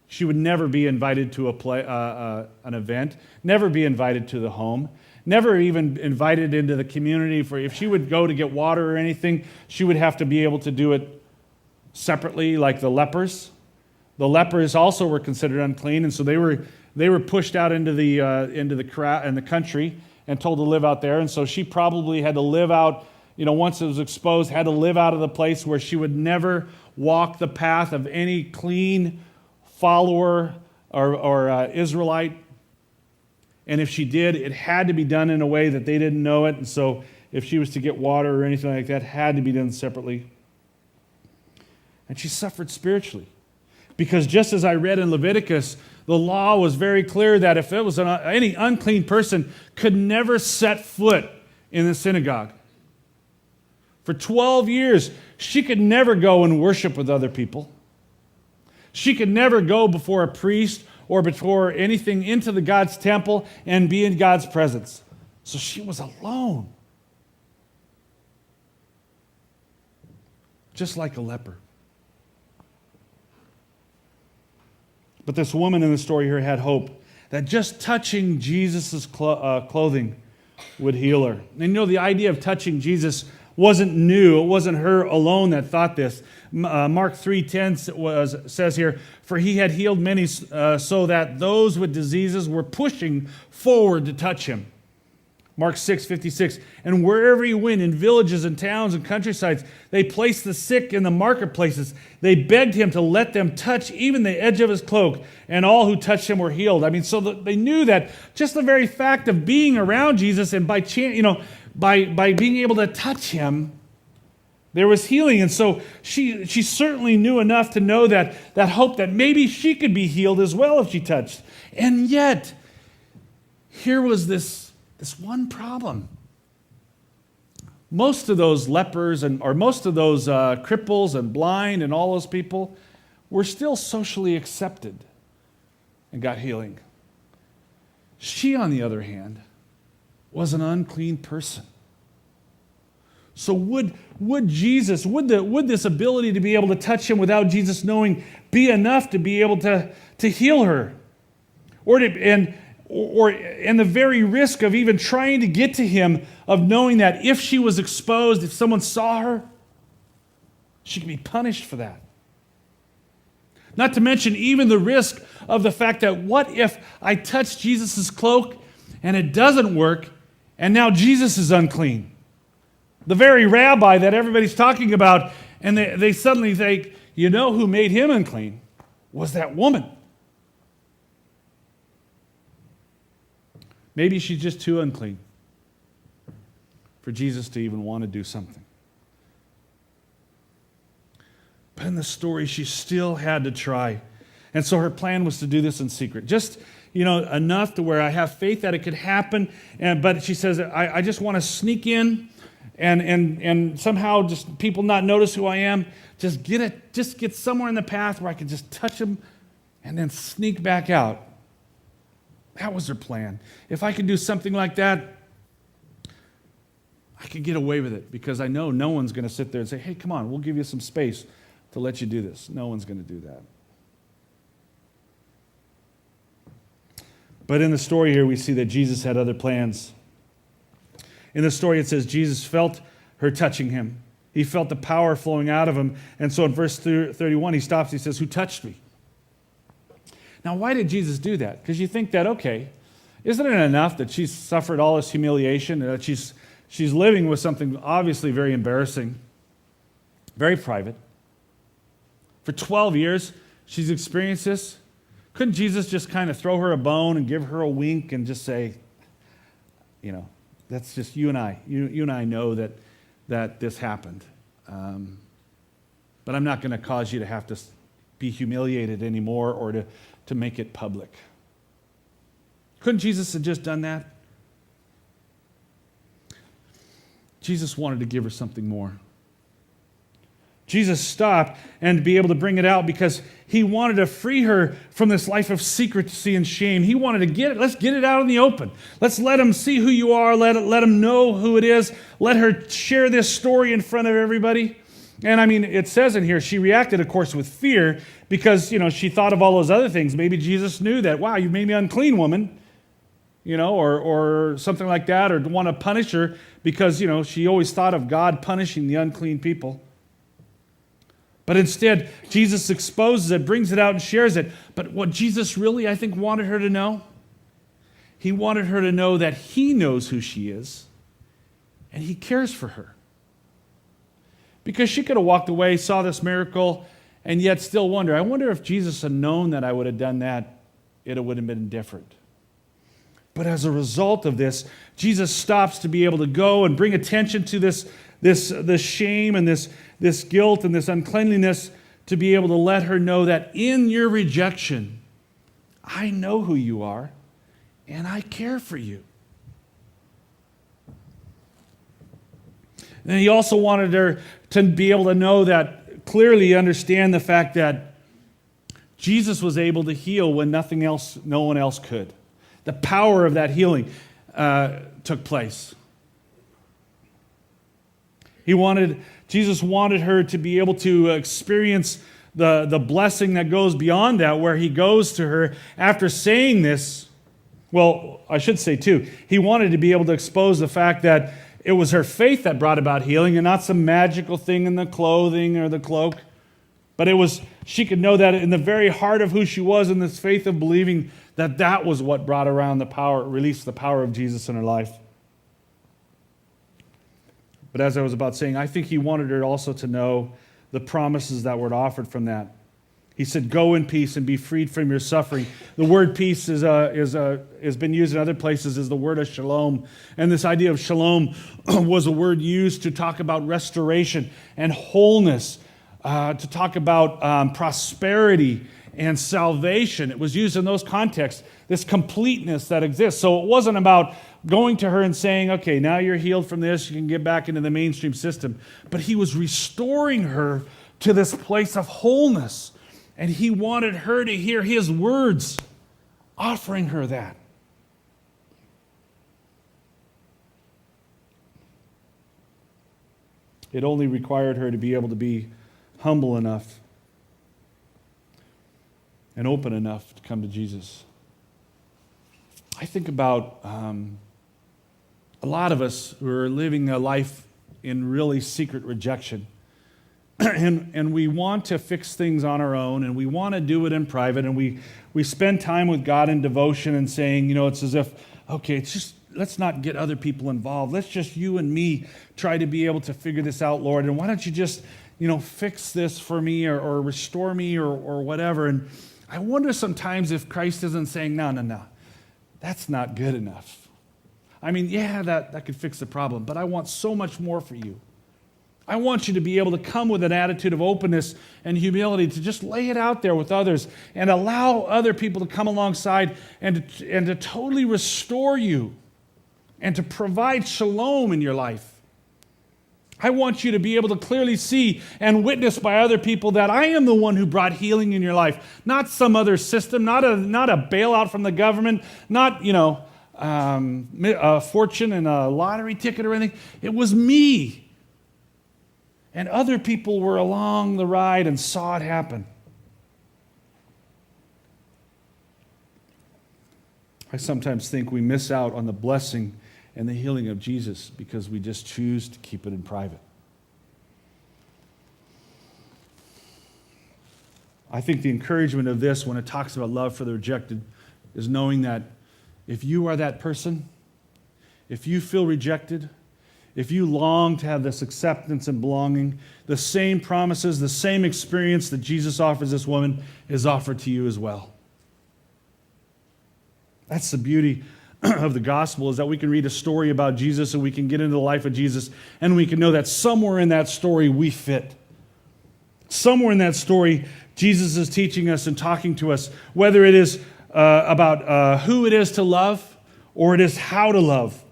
She would never be invited to an event, never be invited to the home, never even invited into the community. For if she would go to get water or anything, she would have to be able to do it separately, like the lepers. The lepers also were considered unclean, and so they were pushed out into the crowd and the country and told to live out there. And so she probably had to live out, once it was exposed, had to live out of the place where she would never walk the path of any clean follower or Israelite. And if she did, it had to be done in a way that they didn't know it. And so if she was to get water or anything like that, it had to be done separately. And she suffered spiritually. Because just as I read in Leviticus, the law was very clear that if it was any unclean person could never set foot in the synagogue. For 12 years, she could never go and worship with other people. She could never go before a priest or before anything into the God's temple and be in God's presence. So she was alone. Just like a leper. But this woman in the story here had hope that just touching Jesus' clothing would heal her. And the idea of touching Jesus wasn't new. It wasn't her alone that thought this. Mark 3:10 says here, "For he had healed many so that those with diseases were pushing forward to touch him." Mark 6:56, "And wherever he went, in villages and towns and countrysides, they placed the sick in the marketplaces. They begged him to let them touch even the edge of his cloak, and all who touched him were healed." So they knew that just the very fact of being around Jesus and by being able to touch him, there was healing. And so she certainly knew enough to know that hope that maybe she could be healed as well if she touched. And yet, here was this one problem. Most of those lepers or most of those cripples and blind and all those people were still socially accepted and got healing. She, on the other hand, was an unclean person. So would this ability to be able to touch him without Jesus knowing be enough to be able to heal her? And the very risk of even trying to get to him, of knowing that if she was exposed, if someone saw her, she could be punished for that. Not to mention even the risk of the fact that what if I touch Jesus' cloak and it doesn't work and now Jesus is unclean? The very rabbi that everybody's talking about, and they suddenly think, who made him unclean? Was that woman. Maybe she's just too unclean for Jesus to even want to do something. But in the story, she still had to try. And so her plan was to do this in secret. Just, enough to where I have faith that it could happen. But she says, I just want to sneak in and somehow just people not notice who I am. Just get somewhere in the path where I can just touch him and then sneak back out. That was her plan. If I could do something like that, I could get away with it because I know no one's going to sit there and say, hey, come on, we'll give you some space to let you do this. No one's going to do that. But in the story here, we see that Jesus had other plans. In the story, it says Jesus felt her touching him. He felt the power flowing out of him. And so in verse 31, he stops. He says, "Who touched me?" Now, why did Jesus do that? Because you think that, okay, isn't it enough that she's suffered all this humiliation, that she's living with something obviously very embarrassing, very private? For 12 years, she's experienced this. Couldn't Jesus just kind of throw her a bone and give her a wink and just say, that's just you and I. You and I know that this happened. But I'm not going to cause you to have to be humiliated anymore or to make it public. Couldn't Jesus have just done that? Jesus wanted to give her something more. Jesus stopped and be able to bring it out because he wanted to free her from this life of secrecy and shame. He wanted to let's get it out in the open. Let's let him see who you are. Let him know who it is. Let her share this story in front of everybody. And I mean, it says in here, she reacted, of course, with fear because, she thought of all those other things. Maybe Jesus knew that, wow, you made me unclean, woman, or something like that, or want to punish her because, she always thought of God punishing the unclean people. But instead, Jesus exposes it, brings it out, and shares it. But what Jesus really, I think, wanted her to know, he wanted her to know that he knows who she is, and he cares for her. Because she could have walked away, saw this miracle, and yet still wonder, I wonder if Jesus had known that I would have done that, it would have been different. But as a result of this, Jesus stops to be able to go and bring attention to this shame and this guilt and this uncleanliness, to be able to let her know that in your rejection, I know who you are, and I care for you. And he also wanted her to be able to know that, clearly understand the fact that Jesus was able to heal when no one else could. The power of that healing took place. Jesus wanted her to be able to experience the blessing that goes beyond that, where he goes to her after saying this. Well, I should say too, he wanted to be able to expose the fact that it was her faith that brought about healing and not some magical thing in the clothing or the cloak. But she could know that in the very heart of who she was, in this faith of believing that was what brought around released the power of Jesus in her life. But as I was about saying, I think he wanted her also to know the promises that were offered from that. He said, go in peace and be freed from your suffering. The word peace has been used in other places as the word of shalom. And this idea of shalom was a word used to talk about restoration and wholeness, to talk about prosperity and salvation. It was used in those contexts, this completeness that exists. So it wasn't about going to her and saying, okay, now you're healed from this, you can get back into the mainstream system. But he was restoring her to this place of wholeness. And he wanted her to hear his words, offering her that. It only required her to be able to be humble enough and open enough to come to Jesus. I think about a lot of us who are living a life in really secret rejection. And we want to fix things on our own, and we want to do it in private, and we spend time with God in devotion and saying, it's as if, okay, it's just, let's not get other people involved. Let's just, you and me, try to be able to figure this out, Lord. And why don't you just, fix this for me or restore me or whatever. And I wonder sometimes if Christ isn't saying, no, that's not good enough. I mean, yeah, that could fix the problem, but I want so much more for you. I want you to be able to come with an attitude of openness and humility, to just lay it out there with others and allow other people to come alongside and to totally restore you and to provide shalom in your life. I want you to be able to clearly see and witness by other people that I am the one who brought healing in your life, not some other system, not a bailout from the government, not a fortune and a lottery ticket or anything. It was me. And other people were along the ride and saw it happen. I sometimes think we miss out on the blessing and the healing of Jesus because we just choose to keep it in private. I think the encouragement of this, when it talks about love for the rejected, is knowing that if you are that person, if you feel rejected, if you long to have this acceptance and belonging, the same promises, the same experience that Jesus offers this woman is offered to you as well. That's the beauty of the gospel, is that we can read a story about Jesus and we can get into the life of Jesus and we can know that somewhere in that story we fit. Somewhere in that story, Jesus is teaching us and talking to us, whether it is about who it is to love or it is how to love.